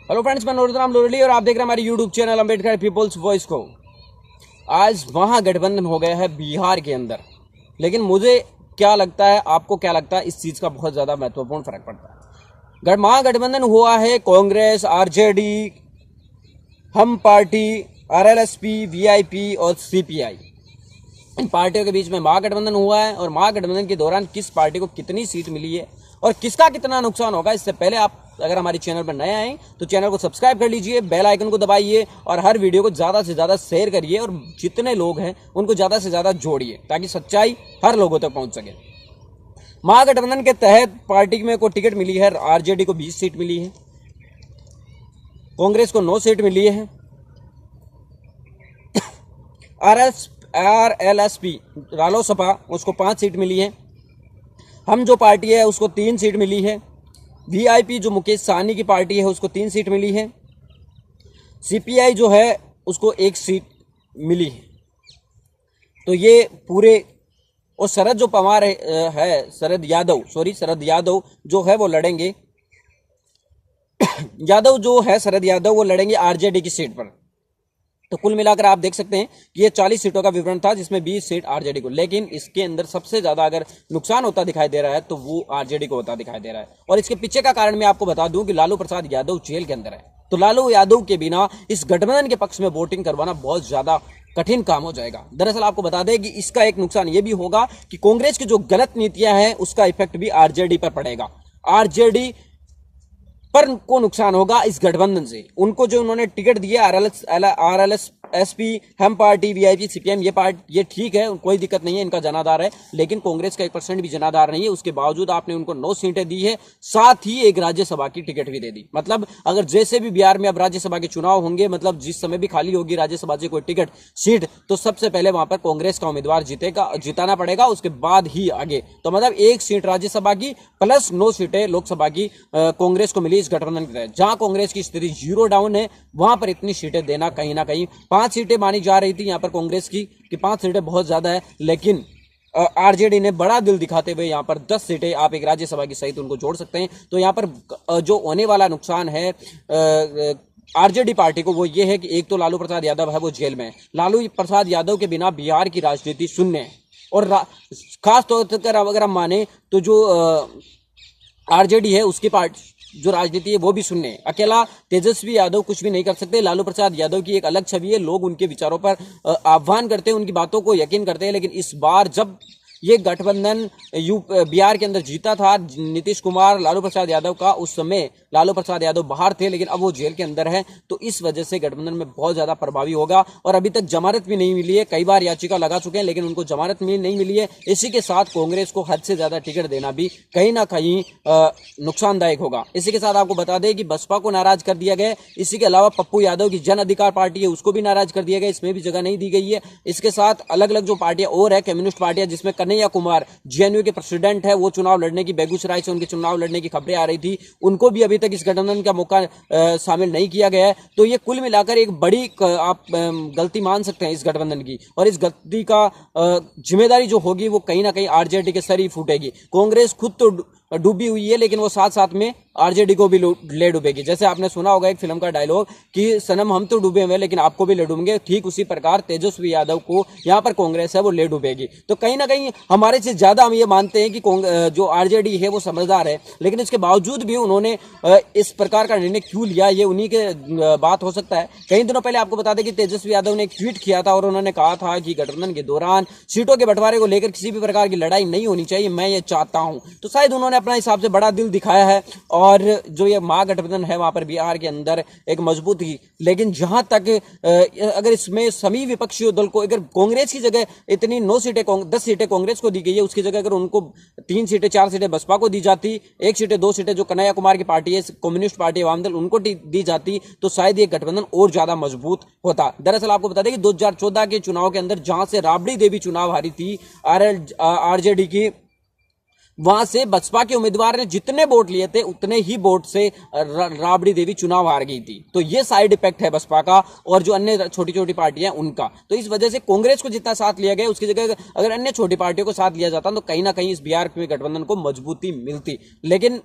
Hello friends, मैं नूरुद्दीन लोरली और आप देख रहे हैं हमारे YouTube channel Ambedkar people's voice को। आज महागठबंधन हो गया है बिहार के अंदर, लेकिन मुझे क्या लगता है, आपको क्या लगता है, इस चीज़ का बहुत ज़्यादा महत्वपूर्ण फर्क पड़ता है। महागठबंधन हुआ है कांग्रेस, आरजेडी, हम पार्टी, आरएलएसपी, वीआईपी और सीपीआई, इन पार्टियों के बीच में महागठबंधन हुआ है। और महागठबंधन के दौरान किस पार्टी को कितनी सीट मिली है और किसका कितना नुकसान होगा, इससे पहले आप अगर हमारे चैनल पर नए आए तो चैनल को सब्सक्राइब कर लीजिए, बेल आइकन को दबाइए और हर वीडियो को ज़्यादा से ज़्यादा शेयर करिए और जितने लोग हैं उनको ज़्यादा से ज़्यादा जोड़िए ताकि सच्चाई हर लोगों तक पहुंच सके। महागठबंधन के तहत पार्टी में को टिकट मिली है, आरजेडी को 20 सीट मिली है, कांग्रेस को 9 सीट मिली है, आरएलएसपी रालोसपा उसको 5 सीट मिली है, हम जो पार्टी है उसको 3 सीट मिली है, वीआईपी जो मुकेश सहनी की पार्टी है उसको 3 सीट मिली है, सीपीआई जो है उसको 1 सीट मिली है। तो ये पूरे, और शरद जो पवार है, शरद यादव जो है वो लड़ेंगे शरद यादव वो लड़ेंगे आरजेडी की सीट पर। तो कुल मिलाकर आप देख सकते हैं कि ये 40 सीटों का विवरण था जिसमें 20 सीट आरजेडी को, लेकिन इसके अंदर सबसे ज्यादा अगर नुकसान होता दिखाई दे रहा है तो वो आरजेडी को होता दिखाई दे रहा है। और इसके पीछे का कारण मैं आपको बता दूं कि लालू प्रसाद यादव जेल के अंदर है, तो लालू यादव के बिना इस गठबंधन के पक्ष में वोटिंग करवाना बहुत ज्यादा कठिन काम हो जाएगा। दरअसल आपको बता दें कि इसका एक नुकसान ये भी होगा कि कांग्रेस की जो गलत नीतियां हैं उसका इफेक्ट भी आरजेडी पर पड़ेगा। आरजेडी पर को नुकसान होगा इस गठबंधन से। उनको जो उन्होंने टिकट दिए आरएलएसपी, हम पार्टी, वीआईपी, सीपीएम, ये ठीक है, कोई दिक्कत नहीं है, इनका जनाधार है, लेकिन कांग्रेस का 1% भी जनाधार नहीं है। उसके बावजूद आपने उनको 9 सीटें दी है, साथ ही एक राज्यसभा की टिकट भी दे दी। मतलब अगर जैसे भी बिहार में अब राज्यसभा के चुनाव होंगे, मतलब जिस समय भी खाली होगी राज्यसभा से कोई टिकट सीट, तो सबसे पहले वहां पर कांग्रेस का उम्मीदवार जिताना पड़ेगा, उसके बाद ही आगे। तो मतलब 1 सीट राज्यसभा की प्लस 9 सीटें लोकसभा की कांग्रेस को मिली इस गठबंधन के तहत। जहां कांग्रेस की स्थिति 0 डाउन है, वहां पर इतनी सीटें देना कहीं ना कहीं, 5 सीटें मानी जा रही थी यहां पर कांग्रेस की कि 5 सीटें बहुत ज्यादा है, लेकिन आरजेडी ने बड़ा दिल दिखाते हुए यहां पर 10 सीटें आप एक राज्यसभा की सहित उनको जोड़ सकते हैं। तो यहां पर जो होने वाला नुकसान है आरजेडी पार्टी को वो ये है कि एक तो लालू प्रसाद यादव है वो जेल में है। लालू प्रसाद यादव के बिना बिहार की राजनीति शून्य है। और खास तौर पर अगर हम माने तो जो आरजेडी है उसकी पार्टी जो राजनीति है वो भी सुनने, अकेला तेजस्वी यादव कुछ भी नहीं कर सकते। लालू प्रसाद यादव की एक अलग छवि है, लोग उनके विचारों पर आह्वान करते हैं, उनकी बातों को यकीन करते हैं। लेकिन इस बार जब ये गठबंधन बिहार के अंदर जीता था नीतीश कुमार, लालू प्रसाद यादव का, उस समय लालू प्रसाद यादव बाहर थे, लेकिन अब वो जेल के अंदर है, तो इस वजह से गठबंधन में बहुत ज्यादा प्रभावी होगा। और अभी तक जमानत भी नहीं मिली है, कई बार याचिका लगा चुके हैं लेकिन उनको जमानत नहीं मिली है। इसी के साथ कांग्रेस को हद से ज्यादा टिकट देना भी कहीं ना कहीं नुकसानदायक होगा। इसी के साथ आपको बता दें कि बसपा को नाराज कर दिया गया। इसी के अलावा पप्पू यादव की जन अधिकार पार्टी है उसको भी नाराज कर दिया गया, इसमें भी जगह नहीं दी गई है। इसके साथ अलग अलग जो पार्टियां और है, कम्युनिस्ट पार्टियां, जिसमें कन्हैया कुमार जेएनयू के प्रेसिडेंट है, वो चुनाव लड़ने की, बेगूसराय से उनके चुनाव लड़ने की खबरें आ रही थी, उनको भी अभी तक इस गठबंधन का मौका शामिल नहीं किया गया है। तो ये कुल मिलाकर एक बड़ी आप गलती मान सकते हैं इस गठबंधन की, और इस गलती का जिम्मेदारी जो होगी वो कहीं ना कहीं आरजेडी के सर ही फूटेगी। कांग्रेस खुद तो डूबी हुई है, लेकिन वो साथ साथ में आरजेडी को भी ले डूबेगी। जैसे आपने सुना होगा एक फिल्म का डायलॉग कि सनम हम तो डूबे हुए लेकिन आपको भी ले डूबेंगे, ठीक उसी प्रकार तेजस्वी यादव को यहाँ पर कांग्रेस है वो ले डूबेगी। तो कहीं ना कहीं हमारे से ज्यादा हम ये मानते हैं कि जो आरजेडी है वो समझदार है, लेकिन इसके बावजूद भी उन्होंने इस प्रकार का निर्णय क्यों लिया, ये उन्हीं के बात हो सकता है। कई दिनों पहले आपको बता दें कि तेजस्वी यादव ने एक ट्वीट किया था और उन्होंने कहा था कि गठबंधन के दौरान सीटों के बंटवारे को लेकर किसी भी प्रकार की लड़ाई नहीं होनी चाहिए, मैं ये चाहता हूं। तो शायद उन्होंने अपना हिसाब से बड़ा दिल दिखाया है, और जो ये महागठबंधन है वहां पर बिहार के अंदर एक मजबूत ही, लेकिन जहां तक अगर इसमें सभी विपक्षी दल को, अगर कांग्रेस की जगह इतनी 9 सीटें 10 सीटें कांग्रेस को दी गई है, उसकी जगह अगर उनको 3 सीटें 4 सीटें बसपा को दी जाती, 1 सीटें 2 सीटें जो कन्हैया कुमार की पार्टी है, कम्युनिस्ट पार्टी अवाम दल, उनको दी जाती, तो शायद ये गठबंधन और ज्यादा मजबूत होता। दरअसल आपको बता दें कि 2014 के चुनाव के अंदर जहां से राबड़ी देवी चुनाव हारी थी आरजेडी की, वहां से बसपा के उम्मीदवार ने जितने वोट लिए थे उतने ही वोट से राबड़ी देवी चुनाव हार गई थी। तो ये साइड इफेक्ट है बसपा का और जो अन्य छोटी छोटी पार्टियां उनका। तो इस वजह से कांग्रेस को जितना साथ लिया गया उसकी जगह अगर अन्य छोटी पार्टियों को साथ लिया जाता तो कहीं ना कहीं इस बिहार में गठबंधन को मजबूती मिलती। लेकिन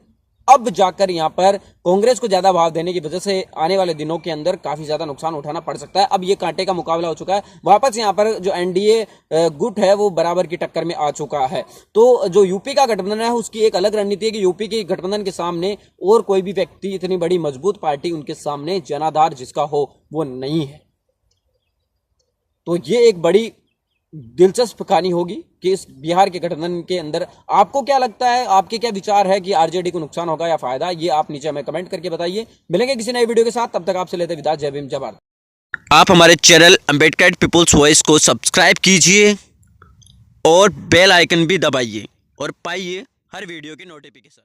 अब जाकर यहाँ पर कांग्रेस को ज्यादा भाव देने की वजह से आने वाले दिनों के अंदर काफी ज्यादा नुकसान उठाना पड़ सकता है। अब ये कांटे का मुकाबला हो चुका है, वापस यहाँ पर जो एनडीए गुट है वो बराबर की टक्कर में आ चुका है। तो जो यूपी का गठबंधन है उसकी एक अलग रणनीति है कि यूपी के गठबंधन के सामने और कोई भी व्यक्ति, इतनी बड़ी मजबूत पार्टी उनके सामने जनाधार जिसका हो वो नहीं है। तो ये एक बड़ी दिलचस्प कहानी होगी कि इस बिहार के गठबंधन के अंदर आपको क्या लगता है, आपके क्या विचार है कि आरजेडी को नुकसान होगा या फायदा, ये आप नीचे हमें कमेंट करके बताइए। मिलेंगे किसी नए वीडियो के साथ, तब तक आपसे लेते विदा। जय भीम जय भारत। आप हमारे चैनल अम्बेडकर पीपुल्स वॉइस को सब्सक्राइब कीजिए और बेल आइकन भी दबाइए और पाइए हर वीडियो की नोटिफिकेशन।